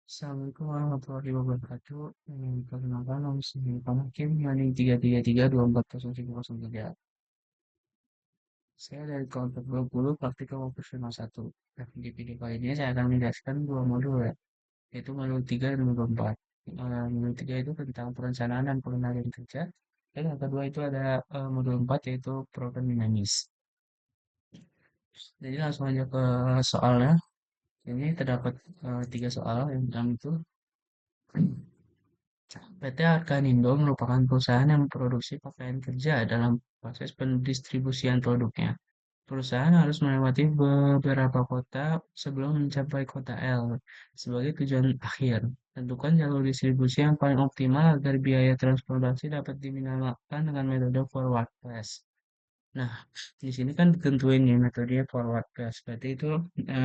Assalamualaikum warahmatullahi wabarakatuh. Perkenalkan nama saya Hakim Yaning 333240303. Saya dari kelompok 20 praktikal operasional 1. Nah, di video kali ini saya akan menjelaskan dua modul ya, yaitu modul 3 dan modul 4. Modul 3 itu tentang perencanaan dan pengendalian kerja. Dan yang kedua itu ada modul 4 yaitu program dinamis. Jadi langsung aja ke soalnya. Ini terdapat tiga soal. Yang pertama itu PT Arkanindo merupakan perusahaan yang memproduksi pakaian kerja dalam proses pendistribusian produknya. Perusahaan harus melewati beberapa kota sebelum mencapai kota L sebagai tujuan akhir. Tentukan jalur distribusi yang paling optimal agar biaya transportasi dapat diminimalkan dengan metode forward pass. Nah, di sini kan ditentuin nih metode forward pass. Berarti itu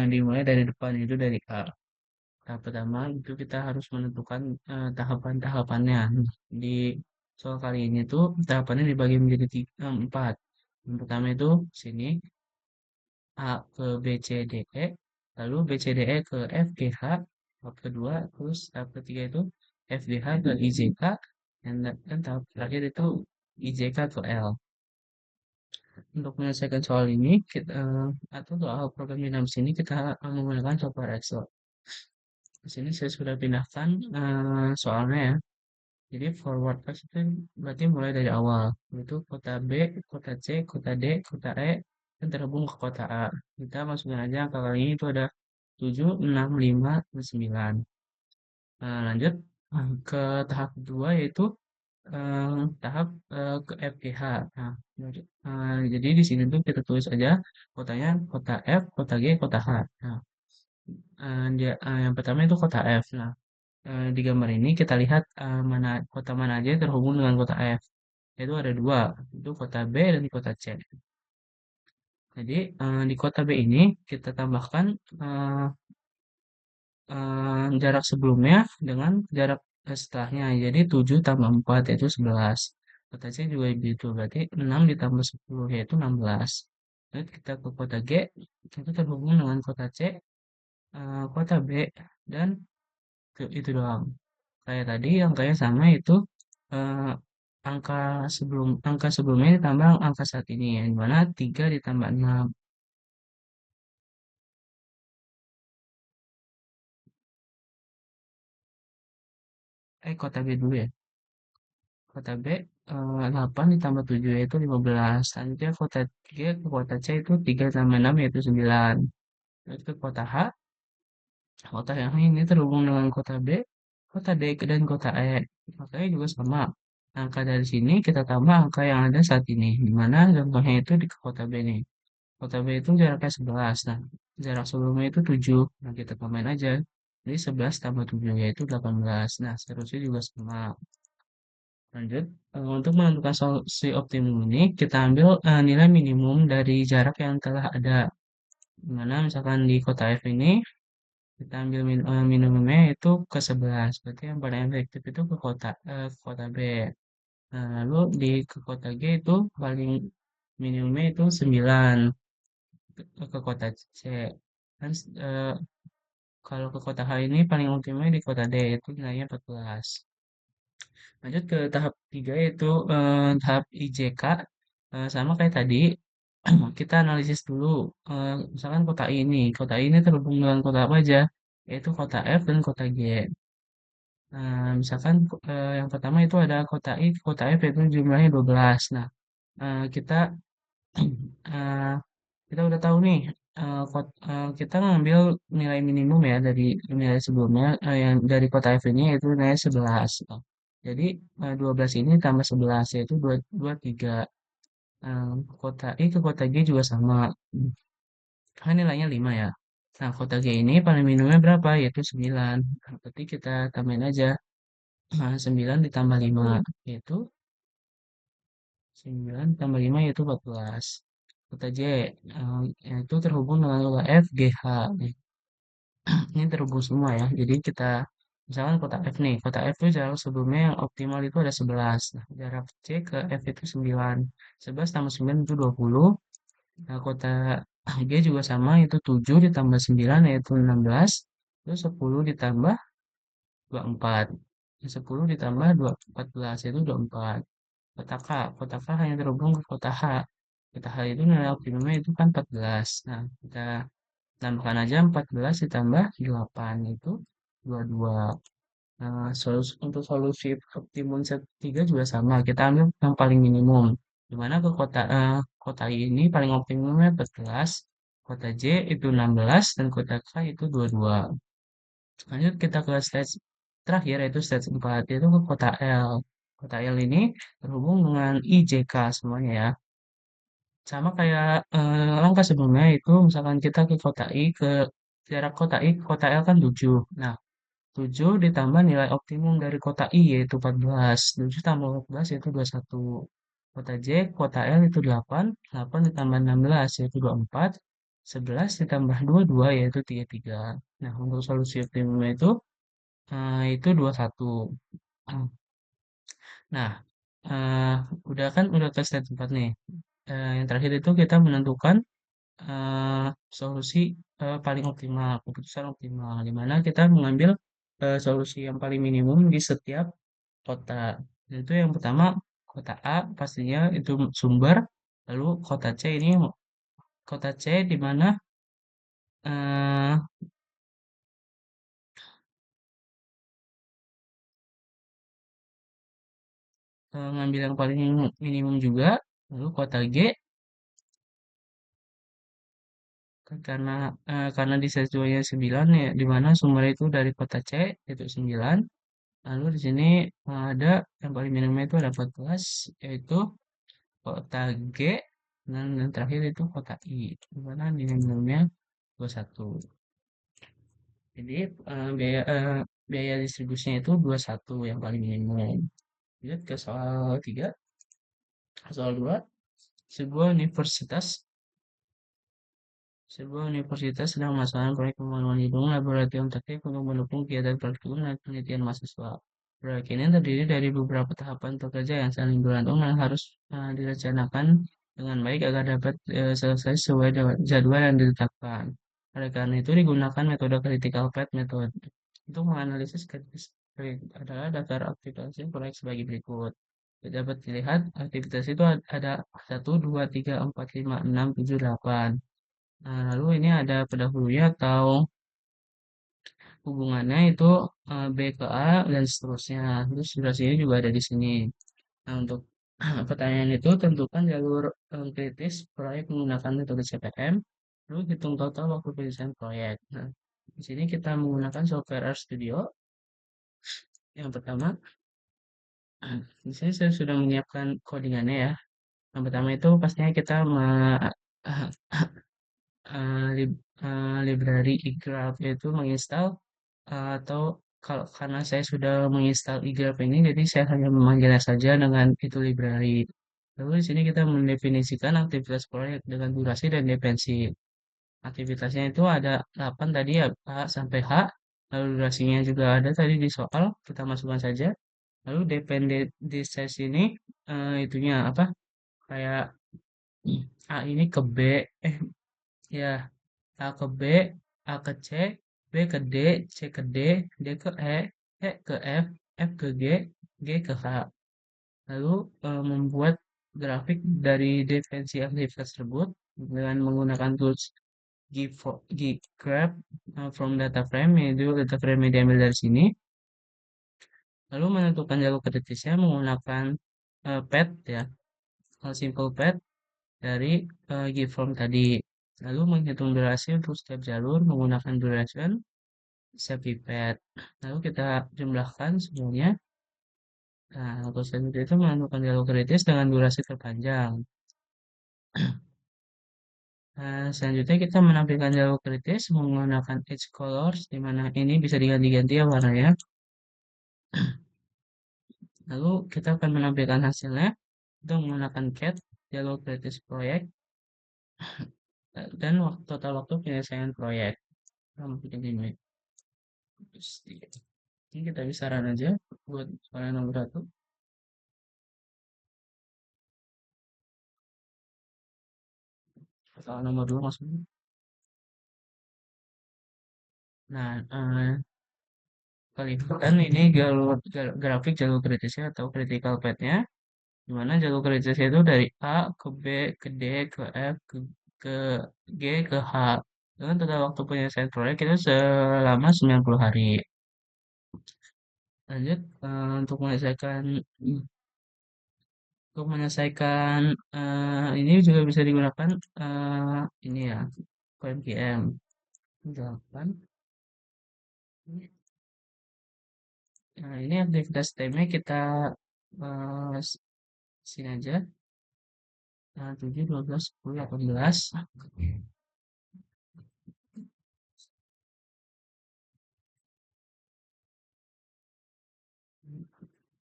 dimulai dari depan, itu dari A. Tahap pertama itu kita harus menentukan tahapan-tahapannya. Di soal kali ini tuh tahapannya dibagi menjadi empat. Yang pertama itu sini A ke B, C, D, E, lalu B, C, D, E ke F, G, H, tahap kedua, terus tahap ketiga itu F, G, H ke I, J, K, dan tahap terakhir itu I, J, K ke L. Untuk menyelesaikan soal ini, kita, atau soal program dinamis ini kita menggunakan software Excel. Di sini saya sudah pindahkan soalnya ya. Jadi forward pass itu berarti mulai dari awal. Itu kota B, kota C, kota D, kota E, dan terhubung ke kota A. Kita masukkan aja angka kali ini itu ada 7, 6, 5, dan 9. Nah, lanjut ke tahap kedua yaitu tahap ke FGH. Nah, jadi di sini tuh kita tulis aja kotanya kota F, kota G, kota H. Nah, yang pertama itu kota F. Nah, di gambar ini kita lihat mana kota mana aja yang terhubung dengan kota F. Itu ada dua, itu kota B dan kota C. Jadi di kota B ini kita tambahkan eh, jarak sebelumnya dengan jarak setelahnya. Jadi 7 tambah 4 yaitu 11. Kota C juga begitu, berarti 6 ditambah 10 yaitu 16. Lalu kita ke kota G, itu terhubung dengan kota C, kota B, dan itu doang. Kayak tadi angkanya sama itu eh, angka angka sebelumnya ditambah angka saat ini ya, di mana 3 ditambah 6. Kota B dulu ya. Kota B 8 ditambah 7 yaitu 15. Selanjutnya kota G ke kota C itu 3 tambah 6 yaitu 9. Lalu ke kota H, kota yang ini terhubung dengan kota B, kota D dan kota E. Makanya juga sama. Angka dari sini kita tambah angka yang ada saat ini, di mana contohnya itu di kota B nih. Kota B itu jaraknya 11. Nah, jarak sebelumnya itu 7. Nah, kita tambahin aja. Jadi 11 tambah 7 yaitu 18. Nah, seterusnya juga sama. Lanjut, untuk menentukan solusi optimum ini, kita ambil nilai minimum dari jarak yang telah ada. Dimana misalkan di kota F ini, kita ambil minimumnya itu ke 11. Berarti yang paling efektif itu ke kota B. Nah, lalu ke kota G itu paling minimumnya itu 9 ke kota C. Dan kalau ke kota H ini paling optimumnya di kota D itu nilainya 14. Lanjut ke tahap 3 yaitu tahap IJK. Sama kayak tadi, kita analisis dulu. Misalkan kota I ini terhubung dengan kota apa aja? Yaitu kota F dan kota G. Misalkan yang pertama itu ada kota I, kota F itu jumlahnya 12. Nah, kita eh, kita udah tahu nih, kita ngambil nilai minimum ya dari nilai sebelumnya, yang dari kota F ini yaitu nilai 11. Jadi 12 ini tambah 11 yaitu 23. Kota I ke kota G juga sama. Kan nilainya 5 ya. Nah, kota G ini paling minimumnya berapa? Yaitu 9. Nah, berarti kita tambahin aja 9 ditambah 5 yaitu 9 tambah 5 yaitu 14. Kota J yaitu terhubung dengan kota F, G, H. Ini terhubung semua ya. Jadi kita misalkan kota F nih, kota F itu jarak sebelumnya yang optimal itu ada 11. Nah, jarak C ke F itu 9. 11 tambah 9 itu 20. Nah, kota G juga sama itu 7 ditambah 9 yaitu 16. Terus 10 ditambah 24. Yang 10 ditambah 14 itu 24. Kota K, kota K hanya terhubung ke kota H. Kota H itu nilai optimumnya itu kan 14. Nah, kita tambahkan aja 14 ditambah 8 itu 22. Nah, untuk solusi optimum set 3 juga sama. Kita ambil yang paling minimum. Di mana ke kota I ini paling optimumnya 14, kota J itu 16, dan kota K itu 22. Lanjut kita ke stage terakhir yaitu stage 4 yaitu ke kota L. Kota L ini terhubung dengan I, J, K semuanya ya. Sama kayak langkah sebelumnya itu misalkan kita ke kota I ke jarak kota I ke kota L kan 7. Nah, 7 ditambah nilai optimum dari kota I yaitu 14. 7 tambah 14 yaitu 21. Kota J, kota L itu 8. 8 ditambah 16 yaitu 24. 11 ditambah 22 yaitu 33. Nah, untuk solusi optimumnya itu 21. Nah, eh, udah ke step 4 nih. Yang terakhir itu kita menentukan eh, solusi paling optimal, keputusan optimal, di mana kita mengambil solusi yang paling minimum di setiap kota. Itu yang pertama kota A pastinya itu sumber, lalu kota C ini kota C di mana eh, ngambil yang paling minimum juga, lalu kota G karena di set 2 nya 9 ya, di mana sumber itu dari kota C itu 9. Lalu di sini ada yang paling minimumnya itu ada 14 yaitu kota G dan yang terakhir itu kota I di mana nilai minimumnya 21. Jadi biaya distribusinya itu 21 yang paling minimum. Lihat ke soal 3, soal 2. Sebuah universitas Sebuah universitas sedang melaksanakan proyek pembangunan gedung laboratorium teknik untuk mendukung kegiatan praktikum dan penelitian mahasiswa. Proyek ini terdiri dari beberapa tahapan pekerja yang saling bergantung dan harus direncanakan dengan baik agar dapat selesai sesuai jadwal yang ditetapkan. Oleh karena itu digunakan metode critical path method. Untuk menganalisis kritis proyek adalah daftar aktivitas proyek sebagai berikut. Dapat dilihat aktivitas itu ada 1, 2, 3, 4, 5, 6, 7, 8. Nah, lalu ini ada pendahulunya atau hubungannya itu B ke A dan seterusnya. Terus durasinya juga ada di sini. Nah, untuk pertanyaan itu tentukan jalur kritis proyek menggunakan metode CPM. Lalu hitung total waktu penyelesaian proyek. Nah, di sini kita menggunakan software RStudio. Yang pertama, di sini saya sudah menyiapkan codingannya ya. Yang pertama itu pastinya kita library egraph yaitu menginstal atau kalau karena saya sudah menginstal egraph ini jadi saya hanya memanggilnya saja dengan itu library. Lalu di sini kita mendefinisikan aktivitas proyek dengan durasi dan dependensi. Aktivitasnya itu ada 8 tadi ya A sampai H. Lalu durasinya juga ada tadi di soal, kita masukkan saja. Lalu dependensi ini itunya apa? Kayak A ini ke B, eh ya A ke B, A ke C, B ke D, C ke D, D ke E ke F, F ke G, G ke H. Lalu membuat grafik dari definisi aktivitas tersebut dengan menggunakan tools ggraph from data frame, yaitu data frame yang diambil dari sini. Lalu menentukan jalur kritisnya menggunakan path ya, simple path dari giveform tadi. Lalu menghitung durasi untuk setiap jalur menggunakan duration sepipet. Lalu kita jumlahkan semuanya. Nah, untuk selanjutnya itu menentukan jalur kritis dengan durasi terpanjang. Nah, selanjutnya kita menampilkan jalur kritis menggunakan edge colors, di mana ini bisa diganti-ganti ya warnanya. Lalu kita akan menampilkan hasilnya untuk menggunakan cat, jalur kritis proyek, dan total waktu penyelesaian proyek. Nah, mungkin ini. Ini kita bisa run aja buat soal nomor 1. Soal nomor 2 maksudnya. Nah, kalikan ini grafik jalur kritisnya atau critical path-nya, di mana jalur kritisnya itu dari A ke B ke D ke F ke G ke H. Dengan total waktu penyelesaian proyek itu selama 90 hari. Lanjut, untuk menyelesaikan ini juga bisa digunakan ini ya, PMGM 8. Nah, ini aktivitas timnya kita sini aja. 7, 12, 10, 18.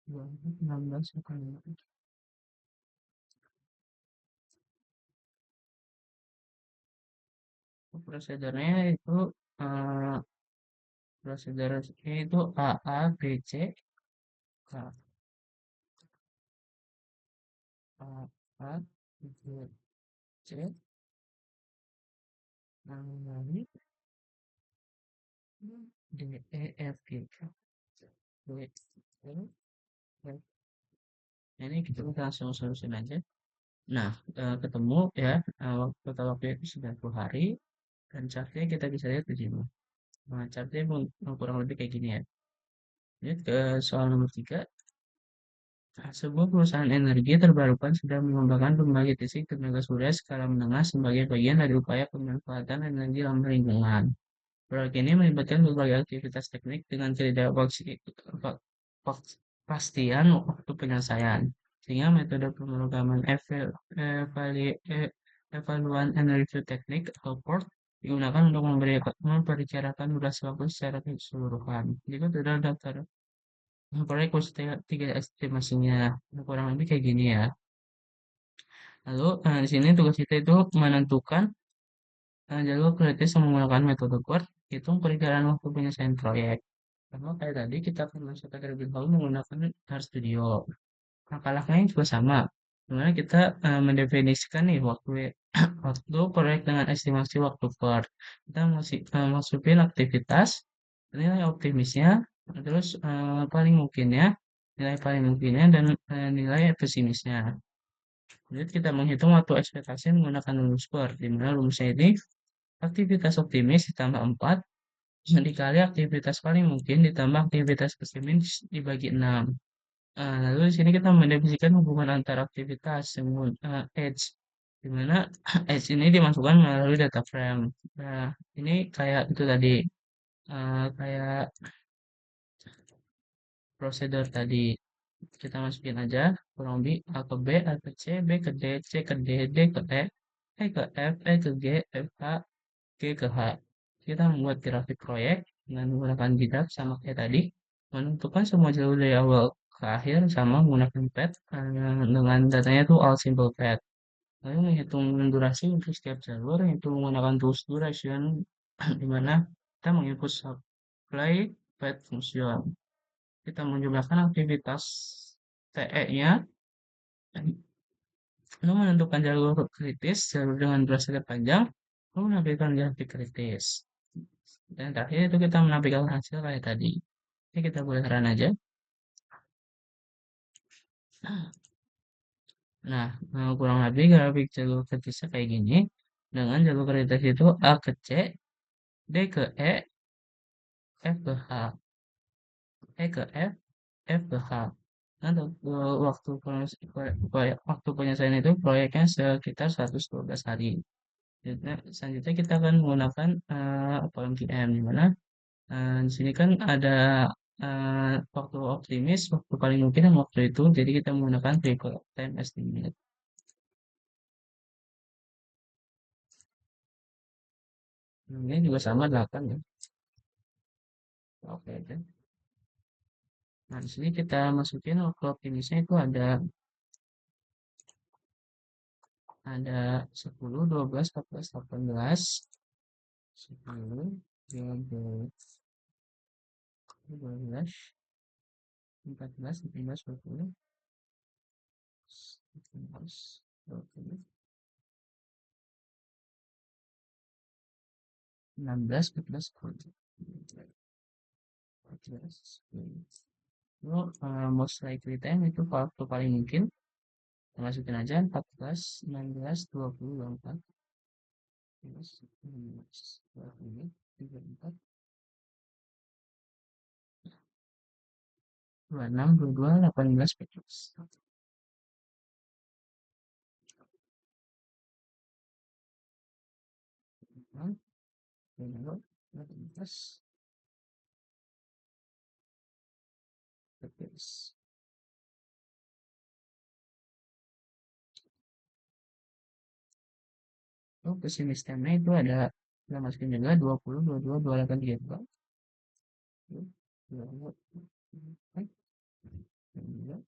16, prosedurnya itu eh, prosedurnya itu A A B C K A A B C, lalu D E F G H B L F. Nah, ini kita langsung solusin aja. Nah, ketemu ya, total waktu itu 90 hari, dan chartnya kita bisa lihat di sini. Nah, chartnya kurang lebih kayak gini ya. Ini ke soal nomor 3. Nah, sebuah perusahaan energi terbarukan sedang mengembangkan pembangkit listrik tenaga surya skala menengah sebagai bagian dari upaya pemanfaatan energi ramah lingkungan. Proyek ini melibatkan berbagai aktivitas teknik dengan ketidakpastian waktu penyelesaian, sehingga metode pemrograman evaluan energi teknik atau PORT digunakan untuk memperkirakan durasi waktu secara keseluruhan. Jadi itu adalah daftar proyek tiga estimasinya. Nah, kurang lebih kayak gini ya. Lalu di sini tugas kita itu menentukan jalur kritis menggunakan metode PORT, hitung perkiraan waktu penyelesaian proyek. Sama kayak tadi kita akan masuk ke terlebih dahulu menggunakan RStudio. Langkah-langkahnya juga sama. Dimana kita mendefinisikan nih waktu waktu proyek dengan estimasi waktu per. Kita masukin aktivitas, nilai optimisnya, terus paling mungkinnya, nilai paling mungkinnya, dan nilai pesimisnya. Jadi kita menghitung waktu ekspektasi menggunakan rumus per, di mana rumusnya ini aktivitas optimis ditambah 4 dikali aktivitas paling mungkin ditambah aktivitas pesimis dibagi 6. Lalu di sini kita mendefinisikan hubungan antara aktivitas dengan edge, di mana edge ini dimasukkan melalui data frame. Nah, ini kayak itu tadi, kayak prosedur tadi. Kita masukin aja kurang lebih A ke B, A ke C, B ke D, C ke D, D ke E ke F, E ke G, F H, G ke H. Kita membuat grafik proyek dengan menggunakan GitHub sama kayak tadi, menentukan semua jalur dari awal ke akhir sama menggunakan pad dengan datanya itu all simple pad. Lalu menghitung durasi untuk setiap jalur itu menggunakan tools duration di mana kita menginput supply pad function. Kita menjumlahkan aktivitas TE-nya, lalu menentukan jalur kritis, jalur dengan durasi terpanjang, lalu menampilkan grafik kritis. Dan terakhir itu kita menampilkan hasil kayak tadi. Ini kita boleh run aja. Nah, kurang lebih grafik jalur kritisnya kayak gini. Dengan jalur kritis itu A ke C, D ke E, F ke H, E ke F, F ke H. Nah, waktu penyelesaian itu proyeknya sekitar 112 hari. Selanjutnya kita akan menggunakan PMGM, di mana di sini kan ada waktu optimis, waktu paling mungkin dan waktu itu, jadi kita menggunakan triple time estimate. Ini juga sama 8 ya. Oke, oke. Nah, di sini kita masukin waktu optimisnya itu ada 10, 12, 14, 18, 10, 12, 12, 14, 15, 20, 19, 20, 16, 17, 20. Yes. Lalu, most likely time itu waktu paling mungkin. Kita masukin aja 14, 19, 20, 24, 19, 20, 34, 26, 22, 18, 19. 22, 18, 19. Oh, pesimis time-nya itu ada, kita masukin juga 20, 22, 28, 32. 22, 22,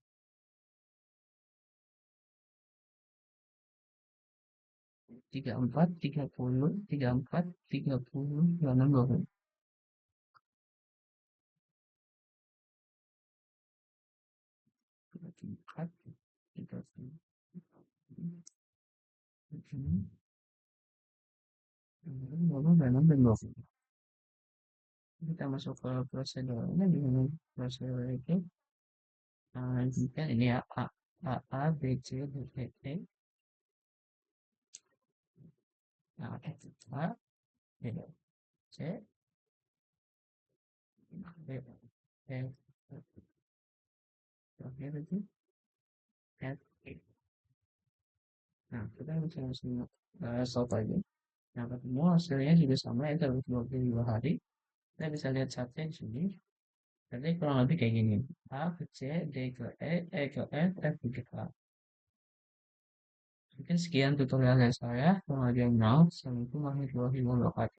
34, 30, 34, 30, 26, 20. 34, 30, 26, dan 20. Kita masuk ke prosedurnya dengan prosedur itu. Jika ini ya A, B, C, D, E, E. Nah, A, B, C, D, E, terakhir itu F, E. Nah, kita bisa langsung stop aja. Nah, ketemu hasilnya juga sama ya, dalam 22 hari. Kita bisa lihat chartnya di sini. Jadi kurang lebih kayak gini. A ke C, D ke E ke F, F ke A. Mungkin sekian tutorial dari saya. Kalau ada yang mau, assalamualaikum warahmatullahi wabarakatuh.